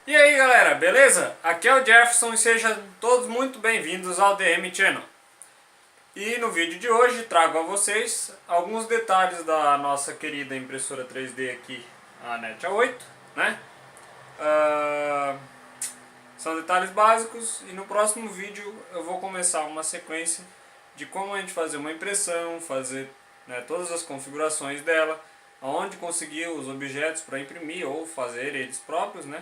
E aí galera, beleza? Aqui é o Jefferson e sejam todos muito bem-vindos ao DM Channel. E no vídeo de hoje trago a vocês alguns detalhes da nossa querida impressora 3D aqui, a NET A8, né? Ah, São detalhes básicos e no próximo vídeo eu vou começar uma sequência de como a gente fazer uma impressão, fazer, né, todas as configurações dela, onde conseguir os objetos para imprimir ou fazer eles próprios, né?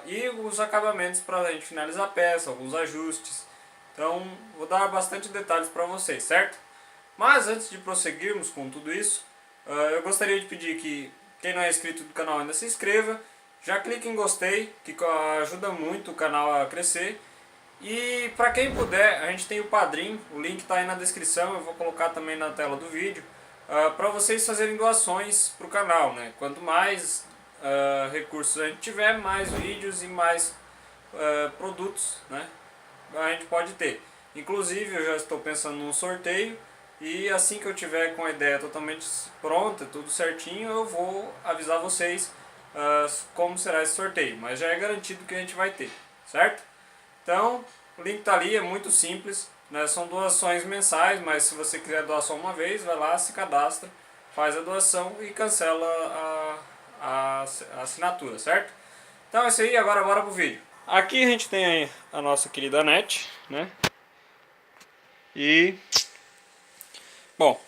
E os acabamentos para a gente finalizar a peça, alguns ajustes. Então vou dar bastante detalhes para vocês, certo? Mas antes de prosseguirmos com tudo isso, eu gostaria de pedir que quem não é inscrito do canal ainda se inscreva, já clique em gostei, que ajuda muito o canal a crescer. E para quem puder, a gente tem o Padrim, o link está aí na descrição, eu vou colocar também na tela do vídeo, para vocês fazerem doações para o canal, né? Quanto mais recursos a gente tiver, mais vídeos e mais produtos, né, a gente pode ter. Inclusive eu já estou pensando num sorteio e assim que eu tiver com a ideia totalmente pronta, tudo certinho, eu vou avisar vocês como será esse sorteio, mas já é garantido que a gente vai ter, certo? Então o link está ali, é muito simples, né? São doações mensais, mas se você quiser doar só uma vez, vai lá, se cadastra, faz a doação e cancela a assinatura, certo? Então é isso aí, agora bora pro vídeo. Aqui a gente tem aí a nossa querida NET, né? E, bom,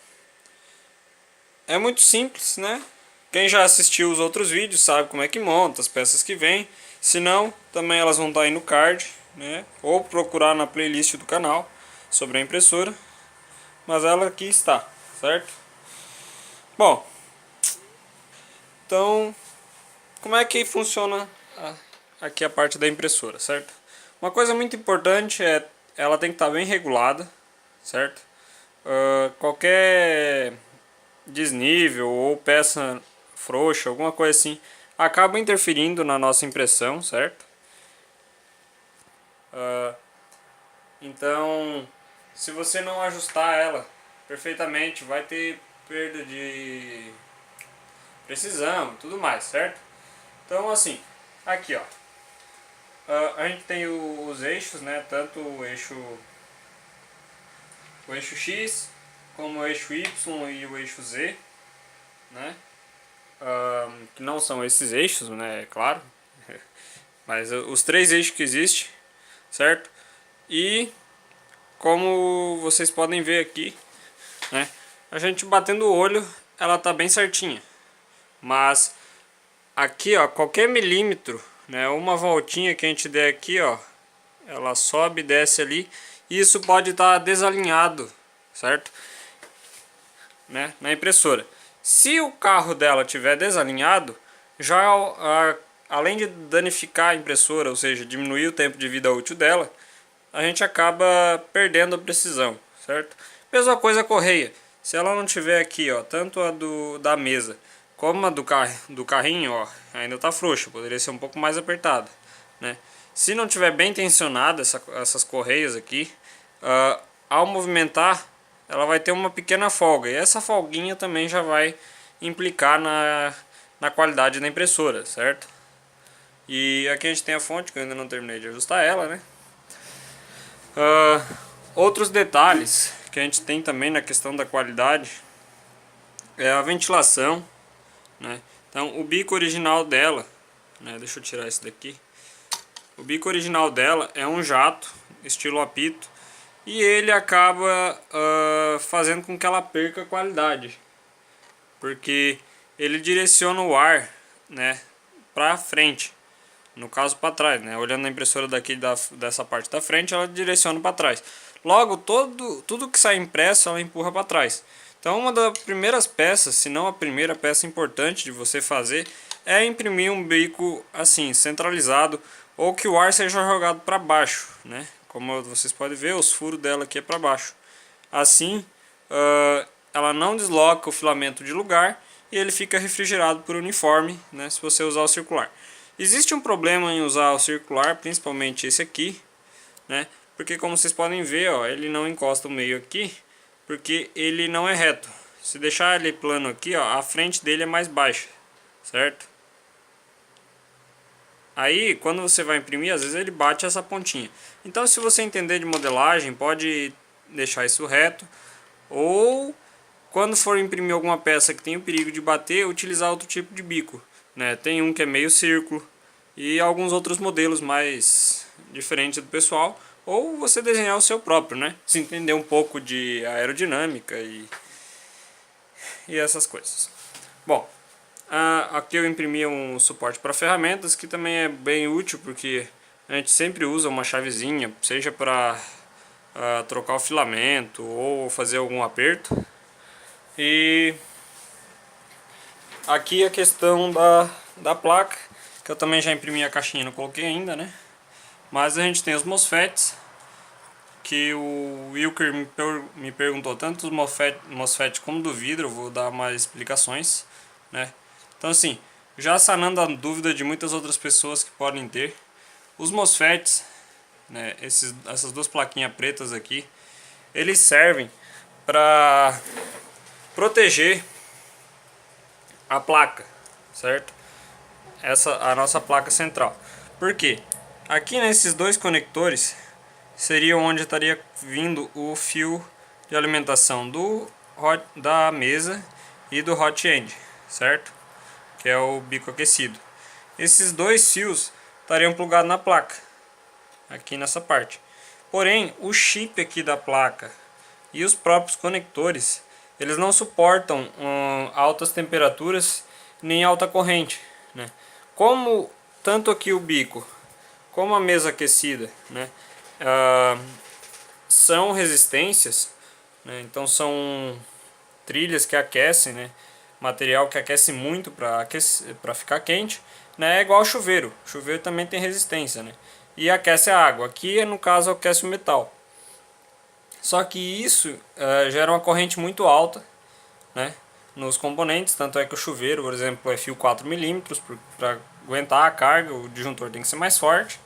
é muito simples, né? Quem já assistiu os outros vídeos sabe como é que monta, as peças que vem. Se não, também elas vão estar aí no card, né? Ou procurar na playlist do canal sobre a impressora. Mas ela aqui está, certo? Bom, então, como é que funciona aqui a parte da impressora, certo? Uma coisa muito importante é ela tem que estar bem regulada, certo? Qualquer desnível ou peça frouxa, alguma coisa assim, acaba interferindo na nossa impressão, certo? Então, se você não ajustar ela perfeitamente, vai ter perda de precisão, tudo mais, certo? Então, assim, aqui ó, a gente tem os eixos, né? Tanto o eixo X, como o eixo Y e o eixo Z, né? Que não são esses eixos, né? É claro, mas os três eixos que existem, certo? E como vocês podem ver aqui, né? A gente batendo o olho, ela tá bem certinha, mas aqui, ó, qualquer milímetro, né? Uma voltinha que a gente der aqui, ó, ela sobe e desce ali, e isso pode estar desalinhado, certo? Né, na impressora. Se o carro dela tiver desalinhado, já além de danificar a impressora, ou seja, diminuir o tempo de vida útil dela, a gente acaba perdendo a precisão, certo? Mesma coisa a correia. Se ela não tiver aqui, ó, tanto a da mesa como a do carrinho, ó, ainda está frouxa, poderia ser um pouco mais apertada, né? Se não tiver bem tensionada essas correias aqui, ao movimentar ela vai ter uma pequena folga, e essa folguinha também já vai implicar na qualidade da impressora, certo? E aqui a gente tem a fonte, que eu ainda não terminei de ajustar ela, né? Outros detalhes que a gente tem também na questão da qualidade é a ventilação, né? Então o bico original dela, né? Deixa eu tirar esse daqui. O bico original dela é um jato, estilo apito, e ele acaba fazendo com que ela perca qualidade, porque ele direciona o ar, né, para frente, no caso para trás, né? Olhando a impressora daqui dessa parte da frente, ela direciona para trás. Logo, tudo que sai impresso ela empurra para trás. Então uma das primeiras peças, se não a primeira peça importante de você fazer, é imprimir um bico assim, centralizado, ou que o ar seja jogado para baixo, né? Como vocês podem ver, os furos dela aqui é para baixo. Assim, ela não desloca o filamento de lugar e ele fica refrigerado por uniforme, né, se você usar o circular. Existe um problema em usar o circular, principalmente esse aqui, né, porque como vocês podem ver, ó, ele não encosta o meio aqui, porque ele não é reto. Se deixar ele plano aqui, ó, a frente dele é mais baixa, certo? Aí, quando você vai imprimir, às vezes ele bate essa pontinha. Então, se você entender de modelagem, pode deixar isso reto. Ou, quando for imprimir alguma peça que tem o perigo de bater, utilizar outro tipo de bico, né? Tem um que é meio círculo e alguns outros modelos mais diferentes do pessoal. Ou você desenhar o seu próprio, né? Se entender um pouco de aerodinâmica e essas coisas. Bom, aqui eu imprimi um suporte para ferramentas que também é bem útil porque a gente sempre usa uma chavezinha, seja para trocar o filamento ou fazer algum aperto. E aqui a questão da placa, que eu também já imprimi a caixinha, não coloquei ainda, né? Mas a gente tem os MOSFETs, que o Wilker me perguntou tanto dos MOSFET como do vidro, eu vou dar mais explicações, né? Então assim, já sanando a dúvida de muitas outras pessoas que podem ter, os MOSFETs, né, essas duas plaquinhas pretas aqui, eles servem para proteger a placa, certo? A nossa placa central. Por quê? Aqui nesses dois conectores seria onde estaria vindo o fio de alimentação da mesa e do hot end, certo? Que é o bico aquecido. Esses dois fios estariam plugados na placa, aqui nessa parte. Porém, o chip aqui da placa e os próprios conectores, eles não suportam altas temperaturas nem alta corrente, né? Como tanto aqui o bico como a mesa aquecida, né, são resistências, né, então são trilhas que aquecem, né, material que aquece muito para ficar quente, né, é igual ao chuveiro. O chuveiro também tem resistência, né, e aquece a água. Aqui no caso aquece o metal. Só que isso gera uma corrente muito alta, né, nos componentes, tanto é que o chuveiro, por exemplo, é fio 4 mm para aguentar a carga, o disjuntor tem que ser mais forte,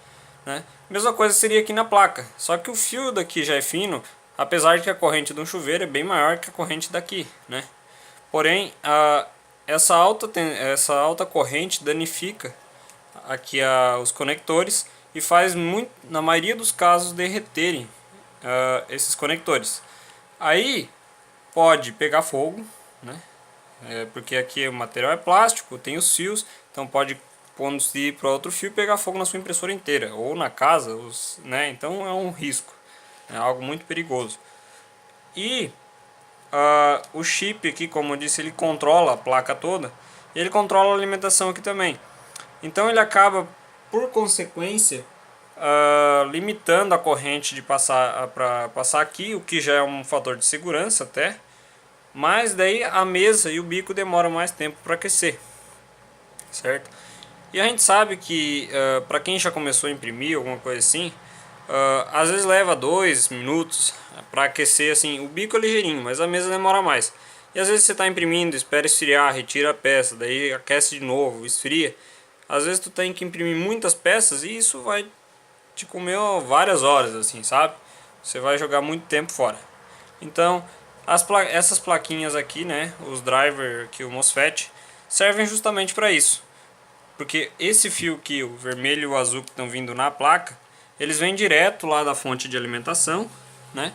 né? Mesma coisa seria aqui na placa, só que o fio daqui já é fino, apesar de que a corrente de um chuveiro é bem maior que a corrente daqui, né? Porém, essa alta corrente danifica aqui os conectores e faz muito, na maioria dos casos, derreterem esses conectores. Aí pode pegar fogo, né? Porque aqui o material é plástico, tem os fios, então pode conduzir para outro fio e pegar fogo na sua impressora inteira ou na casa, né? Então é um risco, é algo muito perigoso. E o chip aqui, como eu disse, ele controla a placa toda e ele controla a alimentação aqui também. Então ele acaba, por consequência, limitando a corrente de para passar aqui, o que já é um fator de segurança até. Mas daí a mesa e o bico demoram mais tempo para aquecer, certo? E a gente sabe que para quem já começou a imprimir alguma coisa assim, às vezes leva 2 minutos para aquecer assim. O bico é ligeirinho, mas a mesa demora mais. E às vezes você está imprimindo, espera esfriar, retira a peça, daí aquece de novo, esfria. Às vezes tu tem que imprimir muitas peças e isso vai te comer várias horas assim, sabe? Você vai jogar muito tempo fora. Então essas plaquinhas aqui, né, os driver aqui, o MOSFET, servem justamente para isso. Porque esse fio aqui, o vermelho e o azul que estão vindo na placa, eles vêm direto lá da fonte de alimentação, né?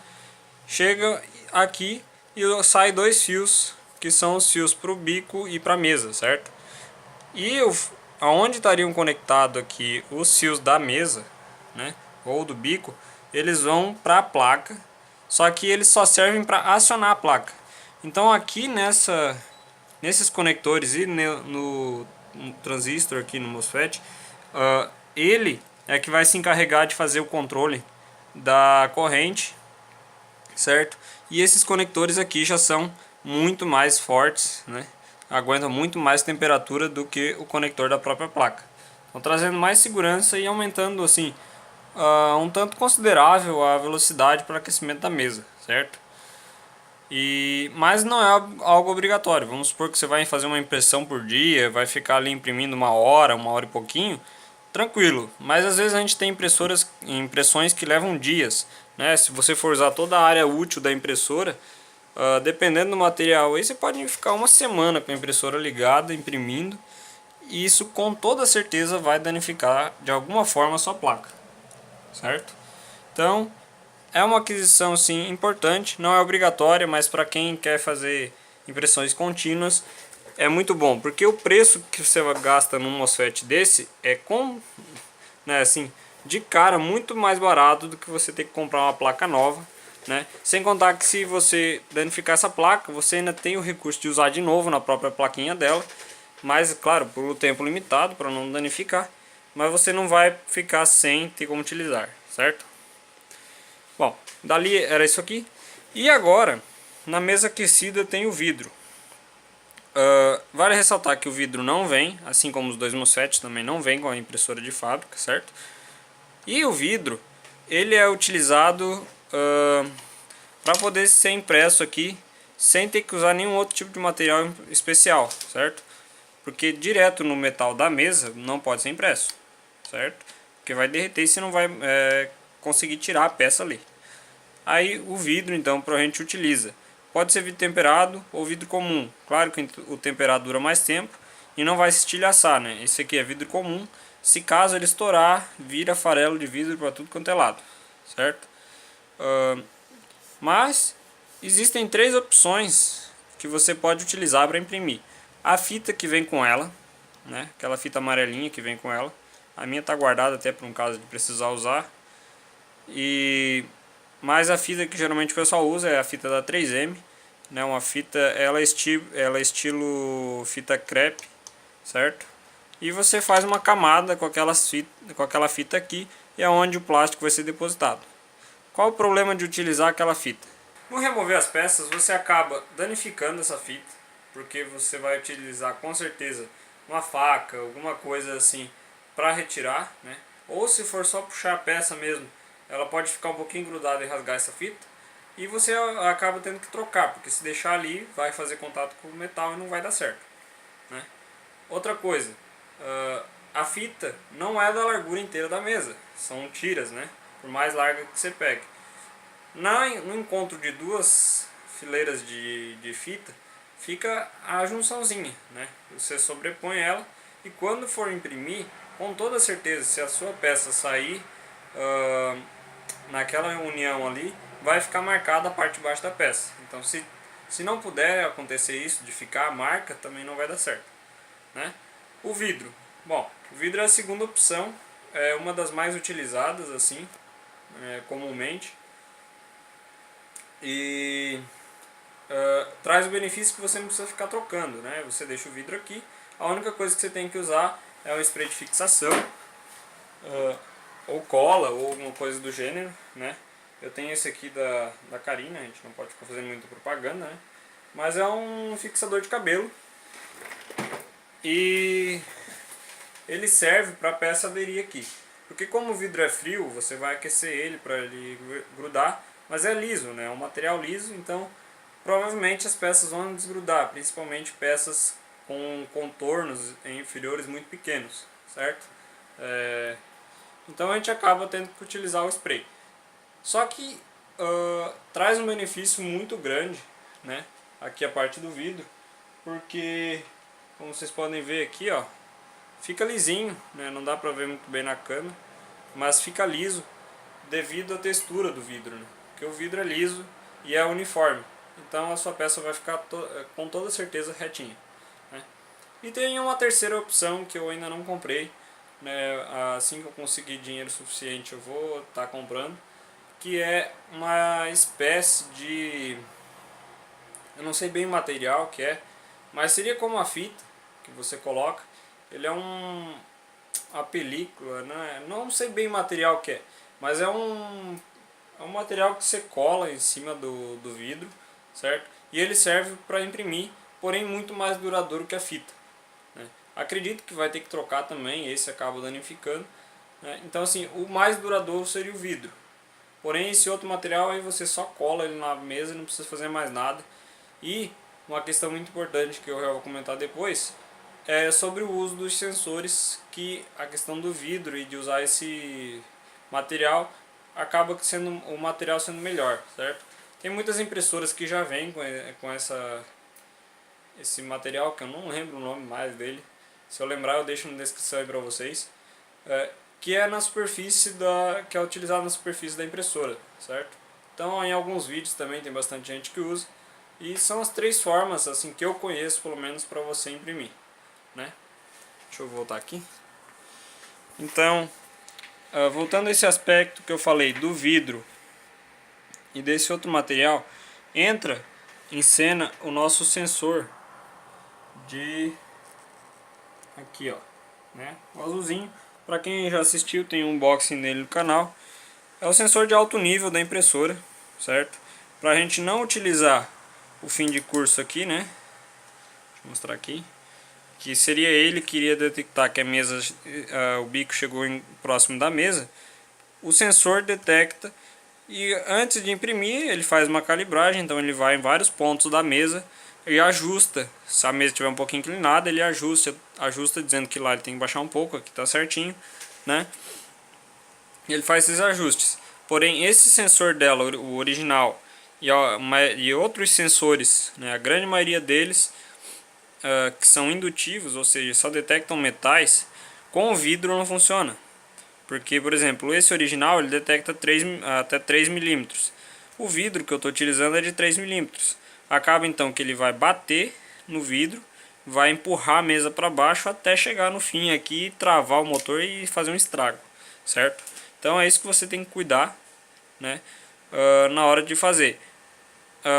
Chega aqui e sai dois fios, que são os fios para o bico e para a mesa, certo? E aonde estariam conectados aqui os fios da mesa, né, ou do bico, eles vão para a placa. Só que eles só servem para acionar a placa. Então aqui nesses conectores e no transistor aqui no MOSFET, ele é que vai se encarregar de fazer o controle da corrente, certo? E esses conectores aqui já são muito mais fortes, né? Aguentam muito mais temperatura do que o conector da própria placa. Então trazendo mais segurança e aumentando assim um tanto considerável a velocidade para aquecimento da mesa, certo? Mas não é algo obrigatório. Vamos supor que você vai fazer uma impressão por dia, vai ficar ali imprimindo uma hora e pouquinho, tranquilo. Mas às vezes a gente tem impressões que levam dias, né? Se você for usar toda a área útil da impressora, dependendo do material, aí você pode ficar uma semana com a impressora ligada, imprimindo, e isso com toda certeza vai danificar de alguma forma a sua placa, certo? Então é uma aquisição sim importante, não é obrigatória, mas para quem quer fazer impressões contínuas é muito bom, porque o preço que você gasta num MOSFET desse é né, assim, de cara muito mais barato do que você ter que comprar uma placa nova, né? Sem contar que se você danificar essa placa, você ainda tem o recurso de usar de novo na própria plaquinha dela, mas claro, por um tempo limitado para não danificar, mas você não vai ficar sem ter como utilizar, certo? Bom, dali era isso aqui. E agora, na mesa aquecida tem o vidro. Vale ressaltar que o vidro não vem, assim como os dois MOSFETs também não vem com a impressora de fábrica, certo? E o vidro, ele é utilizado para poder ser impresso aqui sem ter que usar nenhum outro tipo de material especial, certo? Porque direto no metal da mesa não pode ser impresso, certo? Porque vai derreter e você não vai conseguir tirar a peça ali. Aí o vidro então a gente utiliza. Pode ser vidro temperado ou vidro comum. Claro que o temperado dura mais tempo e não vai se estilhaçar, né? Esse aqui é vidro comum. Se caso ele estourar, vira farelo de vidro para tudo quanto é lado, certo? Mas existem três opções que você pode utilizar para imprimir. A fita que vem com ela, né? Aquela fita amarelinha que vem com ela. A minha está guardada até para um caso de precisar usar. Mas a fita que geralmente o pessoal usa é a fita da 3M, né? Uma fita, ela é estilo fita crepe, certo? E você faz uma camada com aquela fita aqui, e é onde o plástico vai ser depositado. Qual o problema de utilizar aquela fita? No remover as peças, você acaba danificando essa fita, porque você vai utilizar com certeza uma faca, alguma coisa assim para retirar, né? Ou se for só puxar a peça mesmo, ela pode ficar um pouquinho grudada e rasgar essa fita, e você acaba tendo que trocar, porque se deixar ali vai fazer contato com o metal e não vai dar certo, né? Outra coisa, a fita não é da largura inteira da mesa, são tiras, né? Por mais larga que você pegue. No encontro de duas fileiras de fita, fica a junçãozinha, né? Você sobrepõe ela e quando for imprimir, com toda certeza, se a sua peça sair naquela união ali, vai ficar marcada a parte de baixo da peça. Então se não puder acontecer isso, de ficar a marca, também não vai dar certo, né? O vidro. Bom, o vidro é a segunda opção, é uma das mais utilizadas assim, comumente. E traz o benefício que você não precisa ficar trocando, né? Você deixa o vidro aqui, a única coisa que você tem que usar é um spray de fixação, ou cola, ou alguma coisa do gênero, né? Eu tenho esse aqui da Carina, a gente não pode ficar fazendo muita propaganda, né? Mas é um fixador de cabelo e ele serve para a peça aderir aqui. Porque como o vidro é frio, você vai aquecer ele para ele grudar, mas é liso, né? É um material liso, então provavelmente as peças vão desgrudar, principalmente peças com contornos inferiores muito pequenos, certo? Então a gente acaba tendo que utilizar o spray. Só que traz um benefício muito grande, né? Aqui a parte do vidro, porque como vocês podem ver aqui, ó, fica lisinho, né? Não dá pra ver muito bem na câmera, mas fica liso devido à textura do vidro, né? Porque o vidro é liso e é uniforme, então a sua peça vai ficar com toda certeza retinha, né? E tem uma terceira opção que eu ainda não comprei, né? Assim que eu conseguir dinheiro suficiente eu vou estar comprando, que é uma espécie de, eu não sei bem o material que é, mas seria como a fita que você coloca. Ele é a película, né? Não sei bem o material que é, mas é um material que você cola em cima do vidro, certo? E ele serve para imprimir, porém muito mais duradouro que a fita, né? Acredito que vai ter que trocar também, esse acaba danificando, né? Então assim, o mais duradouro seria o vidro. Porém esse outro material aí você só cola ele na mesa e não precisa fazer mais nada. E uma questão muito importante que eu já vou comentar depois é sobre o uso dos sensores, que a questão do vidro e de usar esse material acaba sendo o material sendo melhor, certo? Tem muitas impressoras que já vêm com esse material, que eu não lembro o nome mais dele, Se eu lembrar, eu deixo na descrição aí para vocês. Que é na superfície que é utilizado na superfície da impressora, certo? Então, em alguns vídeos também tem bastante gente que usa. E são as 3 formas assim que eu conheço, pelo menos, para você imprimir, né? Deixa eu voltar aqui. Então, voltando a esse aspecto que eu falei do vidro e desse outro material, entra em cena o nosso sensor de aqui, ó, né? O azulzinho. Para quem já assistiu, tem um unboxing dele no canal. É o sensor de alto nível da impressora, certo? Para a gente não utilizar o fim de curso aqui, né? Deixa eu mostrar aqui. Que seria ele que iria detectar que a mesa, o bico chegou próximo da mesa. O sensor detecta e antes de imprimir ele faz uma calibragem, então ele vai em vários pontos da mesa e ajusta. Se a mesa estiver um pouquinho inclinada, ele ajusta dizendo que lá ele tem que baixar um pouco, aqui está certinho, né? Ele faz esses ajustes. Porém, esse sensor dela, o original, e outros sensores, né, a grande maioria deles que são indutivos, ou seja, só detectam metais, com o vidro não funciona. Porque, por exemplo, esse original ele detecta até 3 milímetros. O vidro que eu estou utilizando é de 3 milímetros. Acaba então que ele vai bater no vidro, vai empurrar a mesa para baixo até chegar no fim aqui, travar o motor e fazer um estrago, certo? Então é isso que você tem que cuidar, né, na hora de fazer.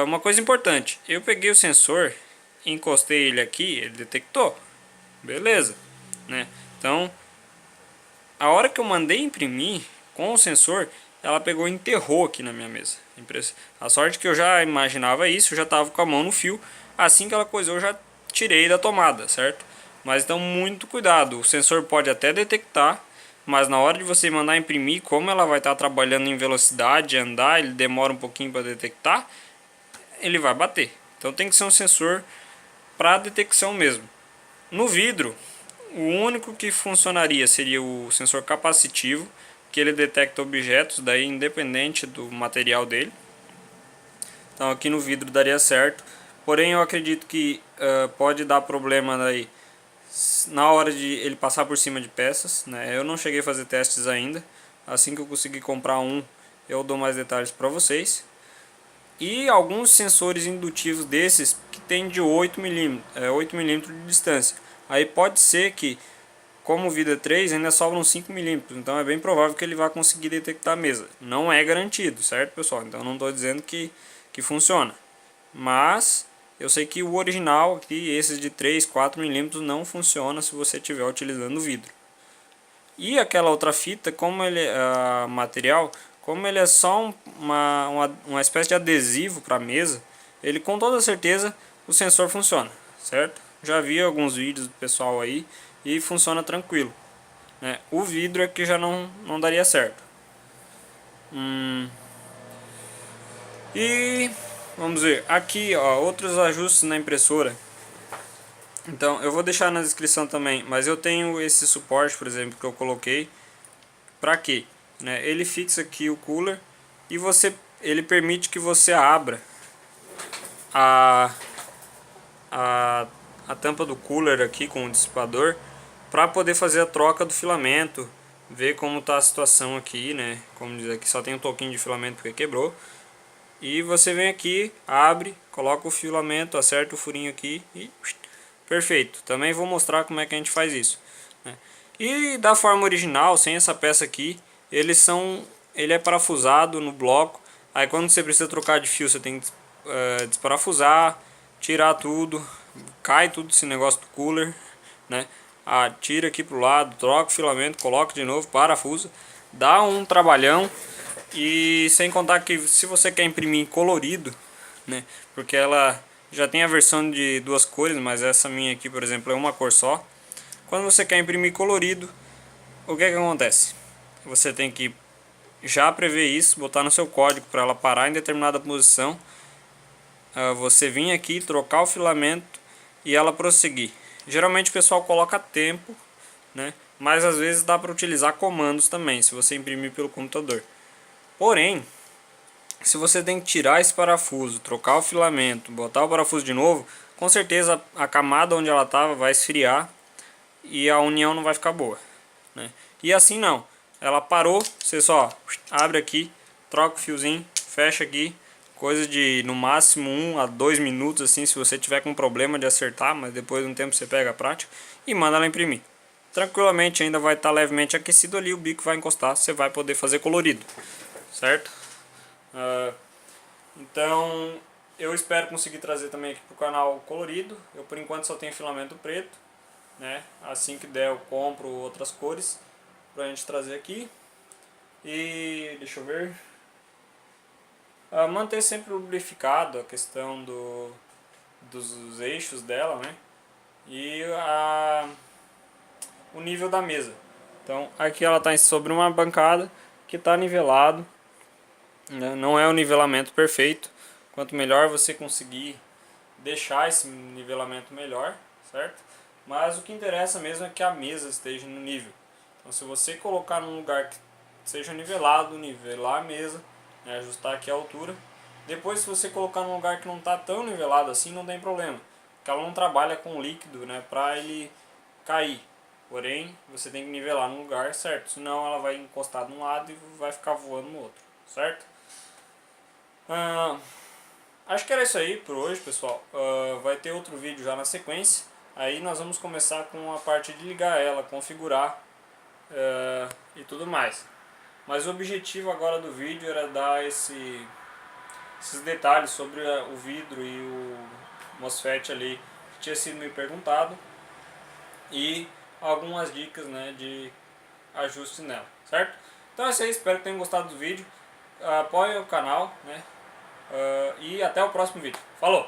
Uma coisa importante, eu peguei o sensor, encostei ele aqui, ele detectou, beleza, né? Então, a hora que eu mandei imprimir com o sensor, ela pegou e enterrou aqui na minha mesa. A sorte que eu já imaginava isso, eu já estava com a mão no fio, assim que ela coisou eu já tirei da tomada, certo? Mas então muito cuidado, o sensor pode até detectar, mas na hora de você mandar imprimir, como ela vai estar trabalhando em velocidade, andar, ele demora um pouquinho para detectar, ele vai bater. Então tem que ser um sensor para detecção mesmo. No vidro, o único que funcionaria seria o sensor capacitivo, que ele detecta objetos, daí independente do material dele. Então aqui no vidro daria certo, porém eu acredito que pode dar problema daí na hora de ele passar por cima de peças, né? Eu não cheguei a fazer testes ainda, assim que eu conseguir comprar um eu dou mais detalhes para vocês. E alguns sensores indutivos desses que tem de 8 milímetros de distância. Aí pode ser que, como o vidro é 3, ainda sobram 5 milímetros. Então é bem provável que ele vá conseguir detectar a mesa. Não é garantido, certo, pessoal? Então não estou dizendo que funciona. Mas eu sei que o original aqui, esses de 3, 4 milímetros, não funciona se você estiver utilizando o vidro. E aquela outra fita, como ele é material, como ele é só uma espécie de adesivo para a mesa, ele com toda certeza o sensor funciona, certo? Já vi alguns vídeos do pessoal aí e funciona tranquilo, né? O vidro é que já não daria certo. E vamos ver, aqui ó, outros ajustes na impressora. Então eu vou deixar na descrição também, mas eu tenho esse suporte, por exemplo, que eu coloquei. Para quê? Né? Ele fixa aqui o cooler e ele permite que você abra a, a tampa do cooler aqui com o dissipador para poder fazer a troca do filamento, ver como está a situação aqui, né? Como diz aqui, só tem um toquinho de filamento porque quebrou. E você vem aqui, abre, coloca o filamento, acerta o furinho aqui e perfeito. Também vou mostrar como é que a gente faz isso, né? E da forma original, sem essa peça aqui, ele é parafusado no bloco. Aí quando você precisa trocar de fio, você tem que desparafusar, tirar tudo, cai tudo esse negócio do cooler, né? Tira aqui pro lado, troca o filamento, coloca de novo, parafusa, dá um trabalhão. E sem contar que se você quer imprimir colorido, né? Porque ela já tem a versão de 2 cores, mas essa minha aqui, por exemplo, é uma cor só. Quando você quer imprimir colorido, o que acontece? Você tem que já prever isso, botar no seu código para ela parar em determinada posição. Você vir aqui, trocar o filamento e ela prosseguir. Geralmente o pessoal coloca tempo, né? Mas às vezes dá para utilizar comandos também, se você imprimir pelo computador. Porém, se você tem que tirar esse parafuso, trocar o filamento, botar o parafuso de novo, com certeza a camada onde ela estava vai esfriar e a união não vai ficar boa, né? E assim não, ela parou, você só abre aqui, troca o fiozinho, fecha aqui, coisa de no máximo 1 a 2 minutos assim, se você tiver com problema de acertar, mas depois de um tempo você pega a prática e manda ela imprimir. Tranquilamente, ainda vai estar levemente aquecido ali, o bico vai encostar, você vai poder fazer colorido, certo? Então eu espero conseguir trazer também aqui pro canal colorido. Eu por enquanto só tenho filamento preto, né? Assim que der eu compro outras cores pra gente trazer aqui. E deixa eu ver, manter sempre lubrificado a questão dos eixos dela, né? E o nível da mesa. Então aqui ela está sobre uma bancada que está nivelado, né? Não é o nivelamento perfeito. Quanto melhor você conseguir deixar esse nivelamento melhor, certo? Mas o que interessa mesmo é que a mesa esteja no nível. Então se você colocar num lugar que seja nivelado, nivelar a mesa, né, ajustar aqui a altura. Depois se você colocar num lugar que não está tão nivelado assim, não tem problema, porque ela não trabalha com líquido, né, para ele cair. Porém, você tem que nivelar no lugar certo, senão ela vai encostar de um lado e vai ficar voando no outro, certo? Acho que era isso aí por hoje, pessoal. Vai ter outro vídeo já na sequência. Aí nós vamos começar com a parte de ligar ela, configurar e tudo mais. Mas o objetivo agora do vídeo era dar esses detalhes sobre o vidro e o MOSFET ali que tinha sido me perguntado e algumas dicas, né, de ajuste nela, certo? Então é isso aí, espero que tenham gostado do vídeo. Apoiem o canal, né? E até o próximo vídeo. Falou!